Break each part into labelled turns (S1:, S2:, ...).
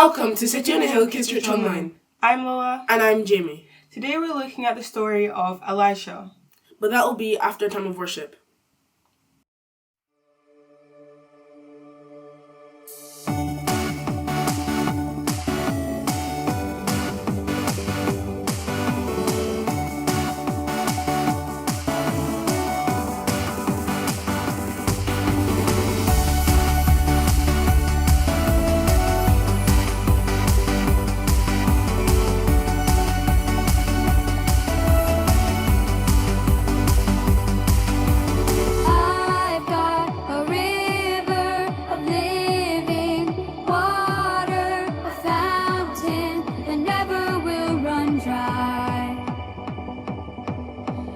S1: Welcome to City on a Hill Kids Church Online.
S2: I'm Lola.
S1: And I'm Jamie.
S2: Today we're looking at the story of Elisha.
S1: But that will be after a time of worship.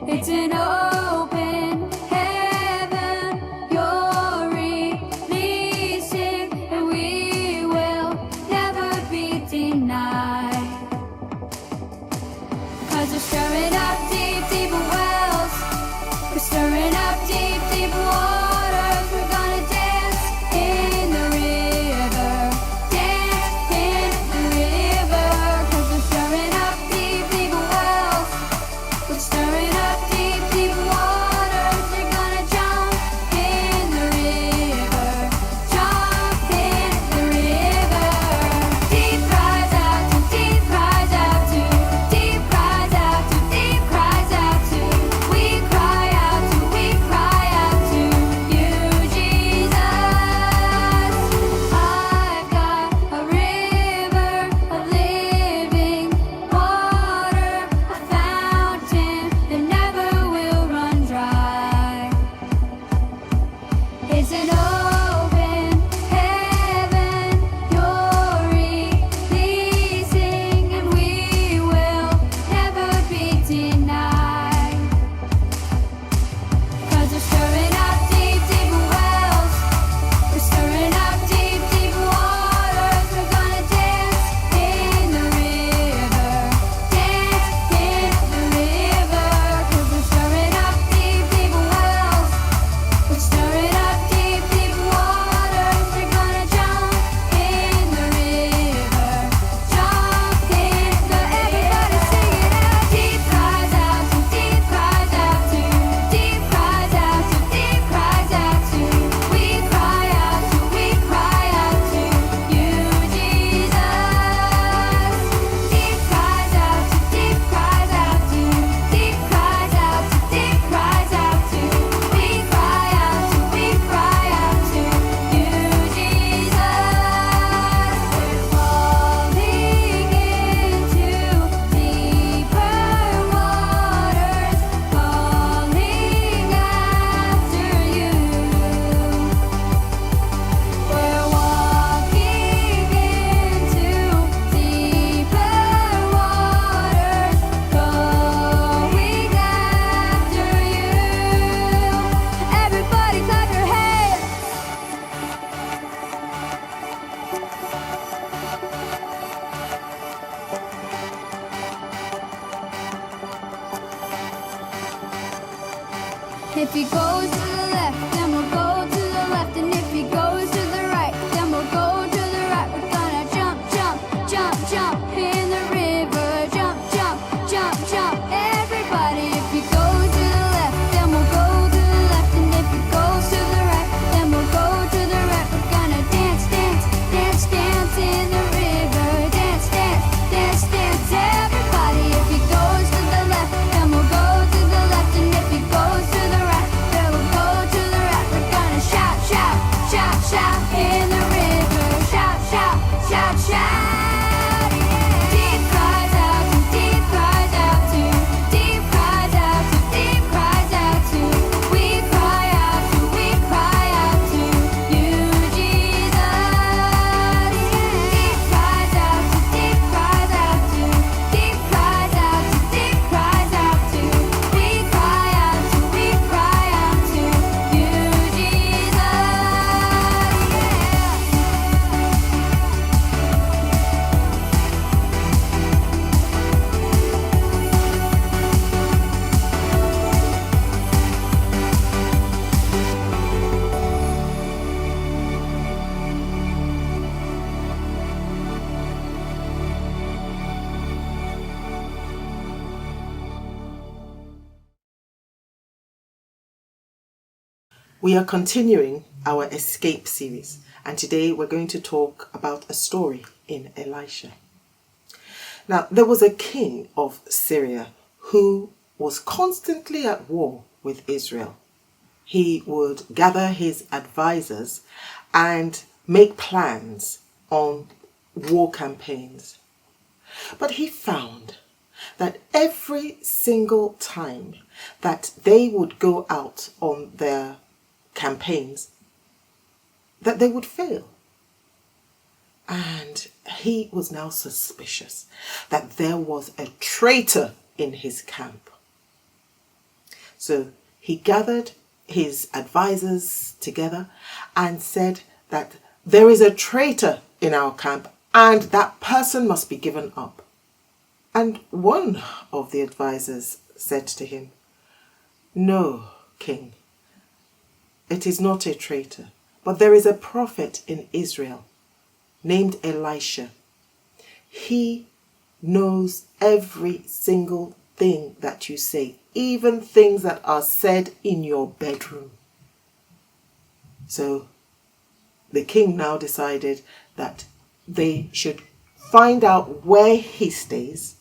S3: It's an open heaven, you're releasing, and we will never be denied. 'Cause we're stirring up deep, deep wells, we're stirring up deep, deep waters, we're gonna dance in the river, dance in the river. 'Cause we're stirring up deep, deep wells, we're stirring up deep, deep waters. We're gonna jump in the river, jump in the river. Deep cries out to, deep cries out to, deep cries out to, deep cries out to. We cry out to, we cry out to you, Jesus. I've got a river of living water, a fountain that never will run dry. It's an open heaven, you're releasing, and we will never be denied. 'Cause we're stirring up deep, deep wells, we're stirring up deep, deep waters. We're gonna dance in the river, dance in the river. 'Cause we're stirring up deep, deep wells, we're stirring up deep, deep waters. We're gonna jump in the river, jump in the. Everybody sing it out. Deep cries out to, deep cries out to, deep cries out to, deep cries out to. We cry out to, we cry out to you, Jesus. Deep cries out to, deep cries out to, deep cries out to, deep cries out to. We cry out to, we cry out to you, Jesus. We're falling into deeper waters, calling after you. We're walking into deeper waters, going after you. Everybody clap your hands. If he goes to the left, then we'll go to the left. And if he goes to the right, then we'll go to the right. We're gonna jump, jump, jump, jump in the river. Jump, jump, jump, jump. Everybody, if he goes to the left, then we'll go to the left. And if he goes to the right, then we'll go to the right. We're gonna dance, dance, dance, dance in the river. Dance, dance, dance, dance. Everybody, if he goes to the left, then we'll go to the left. And if he goes to the right, then we'll go to the right.
S4: We are continuing our escape series, and today we're going to talk about a story in Elisha. Now, there was a king of Syria who was constantly at war with Israel. He would gather his advisors and make plans on war campaigns. But he found that every single time that they would go out on their campaigns, that they would fail. And he was now suspicious that there was a traitor in his camp. So he gathered his advisors together and said that there is a traitor in our camp and that person must be given up. And one of the advisors said to him, "No, king, it is not a traitor, but there is a prophet in Israel named Elisha. He knows every single thing that you say, even things that are said in your bedroom." So the king now decided that they should find out where he stays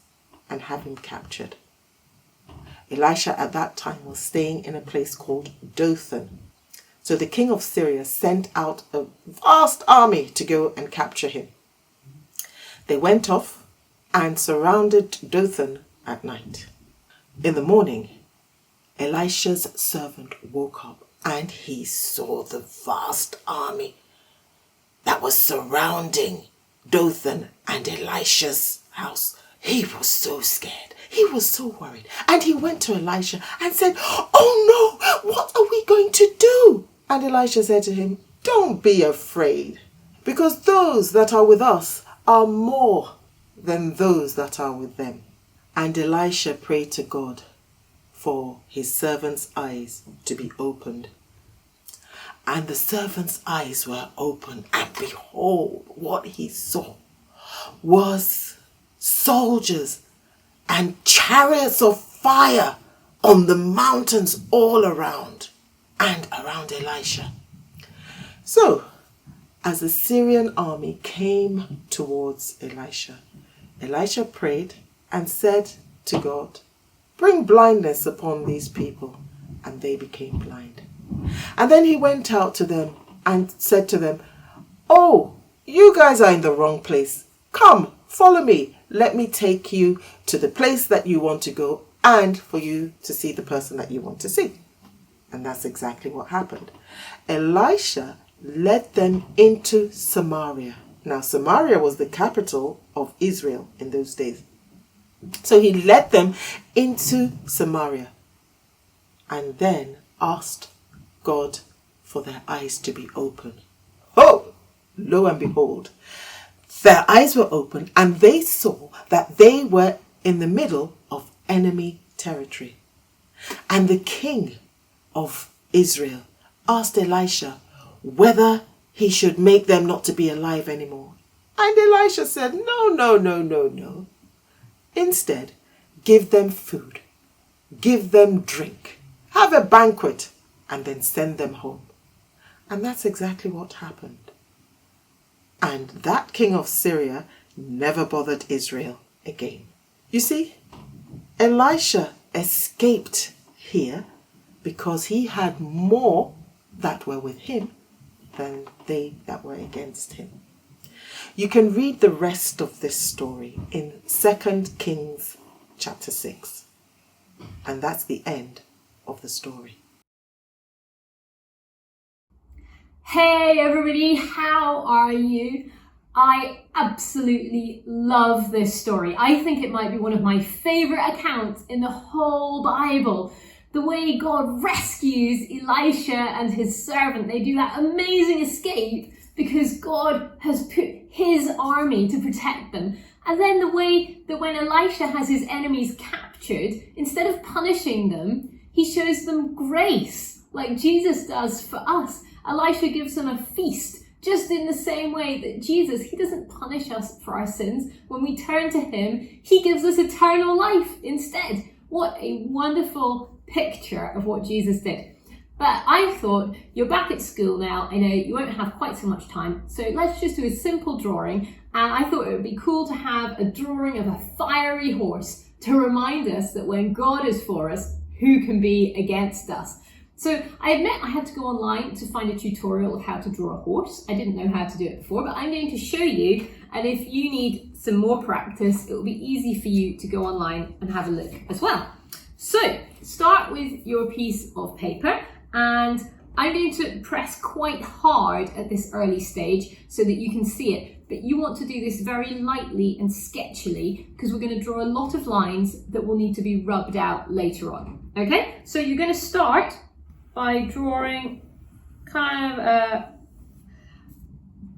S4: and have him captured. Elisha at that time was staying in a place called Dothan. So the king of Syria sent out a vast army to go and capture him. They went off and surrounded Dothan at night. In the morning, Elisha's servant woke up and he saw the vast army that was surrounding Dothan and Elisha's house. He was so scared. He was so worried. And he went to Elisha and said, "Oh no, what are we going to do?" And Elisha said to him, "Don't be afraid, because those that are with us are more than those that are with them." And Elisha prayed to God for his servant's eyes to be opened. And the servant's eyes were opened, and behold, what he saw was soldiers and chariots of fire on the mountains all around and around Elisha. So, as the Syrian army came towards Elisha, Elisha prayed and said to God, "Bring blindness upon these people," and they became blind. And then he went out to them and said to them, "Oh, you guys are in the wrong place. Come, follow me. Let me take you to the place that you want to go and for you to see the person that you want to see." And that's exactly what happened. Elisha led them into Samaria. Now, Samaria was the capital of Israel in those days. So he led them into Samaria and then asked God for their eyes to be open. Oh, lo and behold, their eyes were open and they saw that they were in the middle of enemy territory. And the king of Israel asked Elisha whether he should make them not to be alive anymore. And Elisha said, No. Instead, give them food, give them drink, have a banquet, and then send them home. And that's exactly what happened. And that king of Syria never bothered Israel again. You see, Elisha escaped here because he had more that were with him than they that were against him. You can read the rest of this story in 2 Kings chapter 6. And that's the end of the story.
S5: Hey everybody, how are you? I absolutely love this story. I think it might be one of my favourite accounts in the whole Bible. The way God rescues Elisha and his servant. They do that amazing escape because God has put his army to protect them. And then the way that when Elisha has his enemies captured, instead of punishing them, he shows them grace, like Jesus does for us. Elisha gives them a feast, just in the same way that Jesus, he doesn't punish us for our sins. When we turn to him, he gives us eternal life instead. What a wonderful picture of what Jesus did. But I thought, you're back at school now, I know you won't have quite so much time, so let's just do a simple drawing. And I thought it would be cool to have a drawing of a fiery horse to remind us that when God is for us, who can be against us? So I admit I had to go online to find a tutorial of how to draw a horse. I didn't know how to do it before, but I'm going to show you. And if you need some more practice, it will be easy for you to go online and have a look as well. So start with your piece of paper, and I'm going to press quite hard at this early stage so that you can see it. But you want to do this very lightly and sketchily because we're going to draw a lot of lines that will need to be rubbed out later on. Okay, so you're going to start by drawing kind of a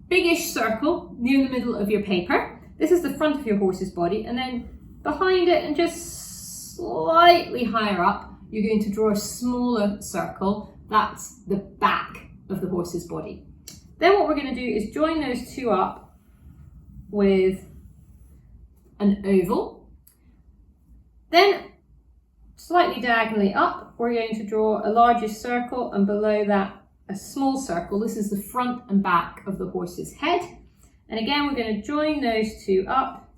S5: biggish circle near the middle of your paper. This is the front of your horse's body, and then behind it and just slightly higher up, you're going to draw a smaller circle. That's the back of the horse's body. Then what we're going to do is join those two up with an oval. Then slightly diagonally up, we're going to draw a larger circle, and below that a small circle. This is the front and back of the horse's head. And again, we're going to join those two up,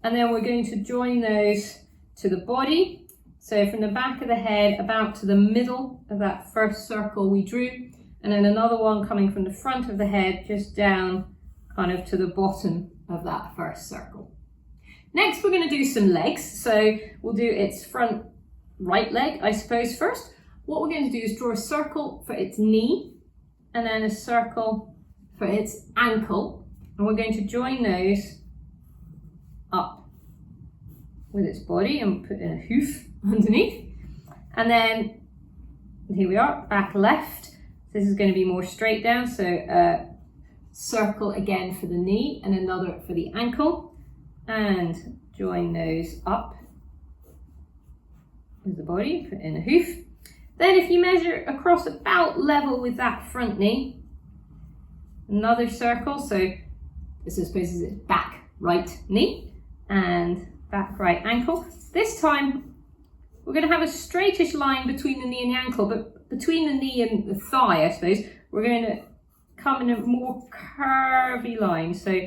S5: and then we're going to join those to the body. So from the back of the head about to the middle of that first circle we drew, and then another one coming from the front of the head just down kind of to the bottom of that first circle. Next, we're going to do some legs. So we'll do its front right leg, I suppose, first. What we're going to do is draw a circle for its knee, and then a circle for its ankle, and we're going to join those up with its body and put in a hoof underneath. And then here we are, back left. This is going to be more straight down, so a circle again for the knee and another for the ankle, and join those up with the body, put in a hoof. Then if you measure across about level with that front knee, another circle, so this I suppose is its back right knee and back right ankle. This time we're going to have a straightish line between the knee and the ankle, but between the knee and the thigh, I suppose, we're going to come in a more curvy line, so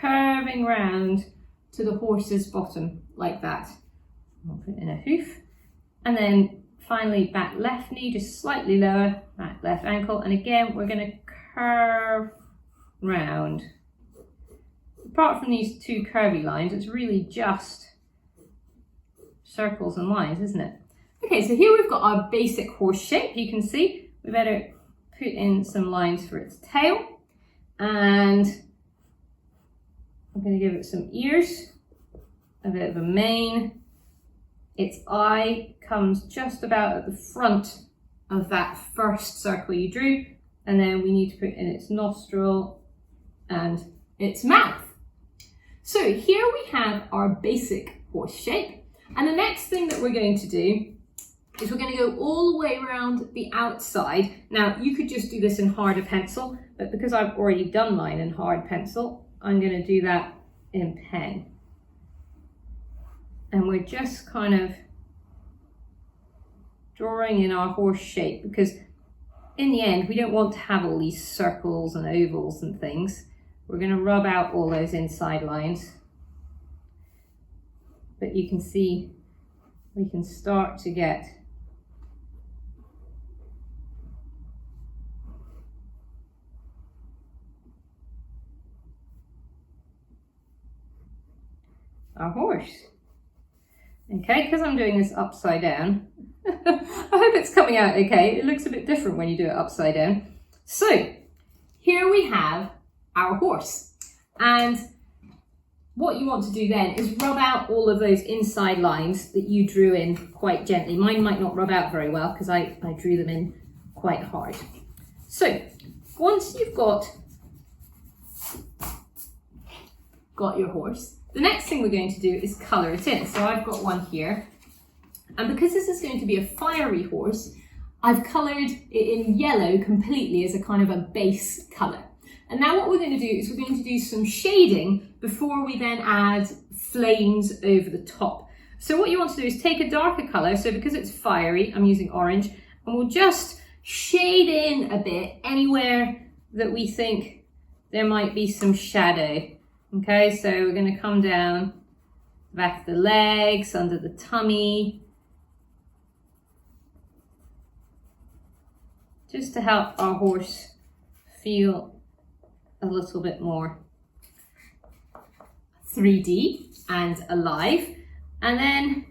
S5: curving round to the horse's bottom like that. I'll put in a hoof. And then finally back left knee, just slightly lower, back left ankle, and again we're going to curve round. Apart from these two curvy lines, it's really just circles and lines, isn't it? Okay, so here we've got our basic horse shape. You can see we better put in some lines for its tail, and I'm going to give it some ears, a bit of a mane. Its eye comes just about at the front of that first circle you drew, and then we need to put in its nostril and its mouth. So here we have our basic horse shape, and the next thing that we're going to do is we're going to go all the way around the outside. Now you could just do this in harder pencil, but because I've already done mine in hard pencil, I'm going to do that in pen. And we're just kind of drawing in our horse shape, because in the end we don't want to have all these circles and ovals and things. We're going to rub out all those inside lines, but you can see we can start to get our horse. Okay, because I'm doing this upside down, I hope it's coming out okay. It looks a bit different when you do it upside down. So here we have our horse, and what you want to do then is rub out all of those inside lines that you drew in quite gently. Mine might not rub out very well because I drew them in quite hard. So once you've got your horse, the next thing we're going to do is colour it in. So I've got one here, and because this is going to be a fiery horse, I've coloured it in yellow completely as a kind of a base colour. And now what we're going to do is we're going to do some shading before we then add flames over the top. So what you want to do is take a darker colour, so because it's fiery, I'm using orange, and we'll just shade in a bit anywhere that we think there might be some shadow. Okay, so we're going to come down the back of the legs, under the tummy, just to help our horse feel a little bit more 3D and alive. And then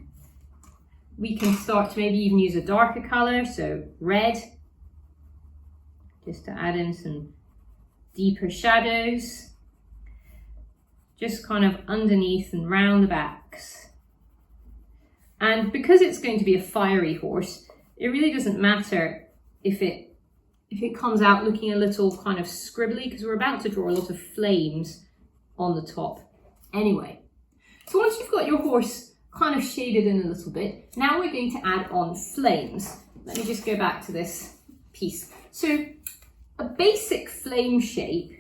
S5: we can start to maybe even use a darker colour, so red, just to add in some deeper shadows, just kind of underneath and round the backs. And because it's going to be a fiery horse, it really doesn't matter if it comes out looking a little kind of scribbly, because we're about to draw a lot of flames on the top anyway. So once you've got your horse kind of shaded in a little bit, now we're going to add on flames. Let me just go back to this piece. So a basic flame shape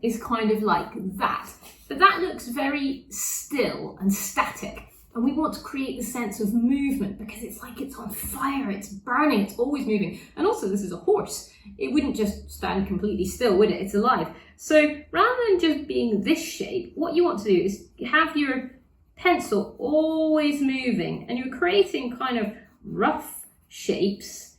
S5: is kind of like that, but that looks very still and static. And we want to create the sense of movement because it's like it's on fire, it's burning, it's always moving. And also this is a horse. It wouldn't just stand completely still, would it? It's alive. So rather than just being this shape, what you want to do is have your pencil always moving and you're creating kind of rough shapes,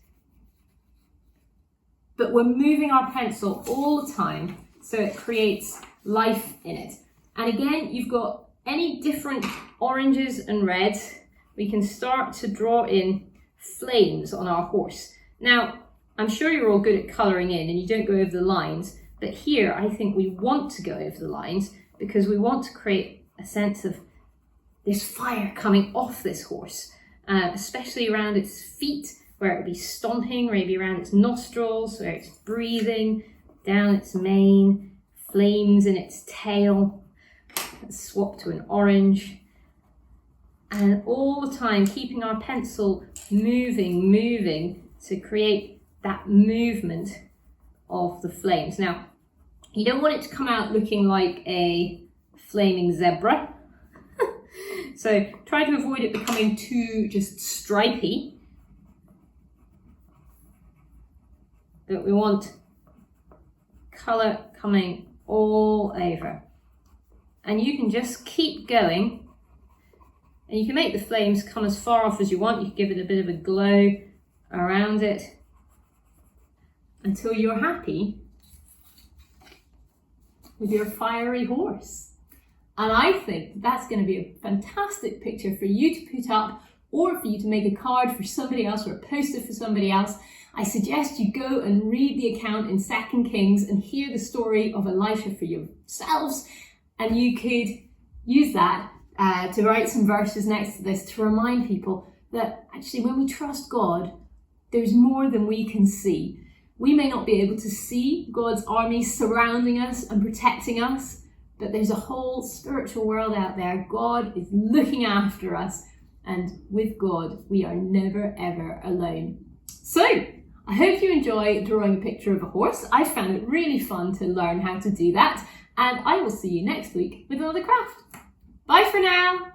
S5: but we're moving our pencil all the time so it creates life in it. And again, you've got any different oranges and reds, we can start to draw in flames on our horse. Now, I'm sure you're all good at colouring in and you don't go over the lines, but here I think we want to go over the lines because we want to create a sense of this fire coming off this horse, especially around its feet where it would be stomping, maybe around its nostrils where it's breathing, down its mane, flames in its tail. Let's swap to an orange. And all the time keeping our pencil moving to create that movement of the flames. Now, you don't want it to come out looking like a flaming zebra. So try to avoid it becoming too just stripy. But we want colour coming all over. And you can just keep going and you can make the flames come as far off as you want. You can give it a bit of a glow around it until you're happy with your fiery horse. And I think that's going to be a fantastic picture for you to put up or for you to make a card for somebody else or a poster for somebody else. I suggest you go and read the account in 2 Kings and hear the story of Elisha for yourselves. And you could use that to write some verses next to this to remind people that actually when we trust God, there's more than we can see. We may not be able to see God's army surrounding us and protecting us, but there's a whole spiritual world out there. God is looking after us, and with God, we are never ever alone. So, I hope you enjoy drawing a picture of a horse. I found it really fun to learn how to do that. And I will see you next week with another craft. Bye for now.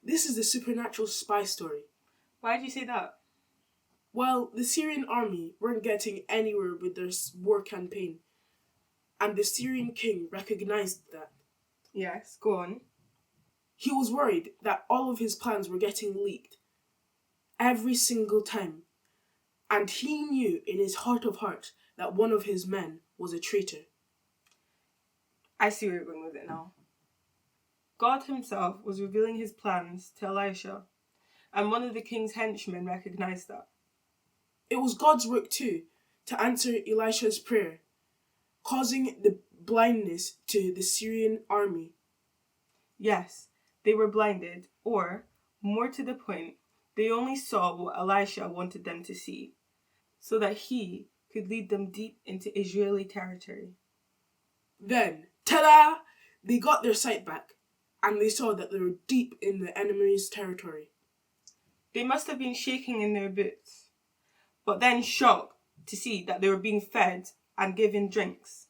S1: This is the supernatural spy story.
S2: Why did you say that?
S1: Well, the Syrian army weren't getting anywhere with their war campaign, and the Syrian king recognized that.
S2: Yes, go on.
S1: He was worried that all of his plans were getting leaked every single time, and he knew in his heart of hearts that one of his men was a traitor.
S2: I see where you're going with it now. God himself was revealing his plans to Elisha, and one of the king's henchmen recognized that.
S1: It was God's work too to answer Elisha's prayer, causing the blindness to the Syrian army.
S2: Yes, they were blinded, or, more to the point, they only saw what Elisha wanted them to see, so that he could lead them deep into Israeli territory.
S1: Then, ta-da! They got their sight back, and they saw that they were deep in the enemy's territory.
S2: They must have been shaking in their boots, but then shocked to see that they were being fed and given drinks.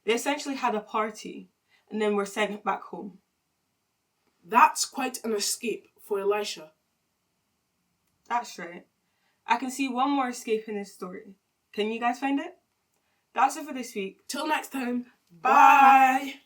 S2: They essentially had a party, and then were sent back home.
S1: That's quite an escape for Elisha.
S2: That's right. I can see one more escape in this story. Can you guys find it? That's it for this week.
S1: Till next time. Bye.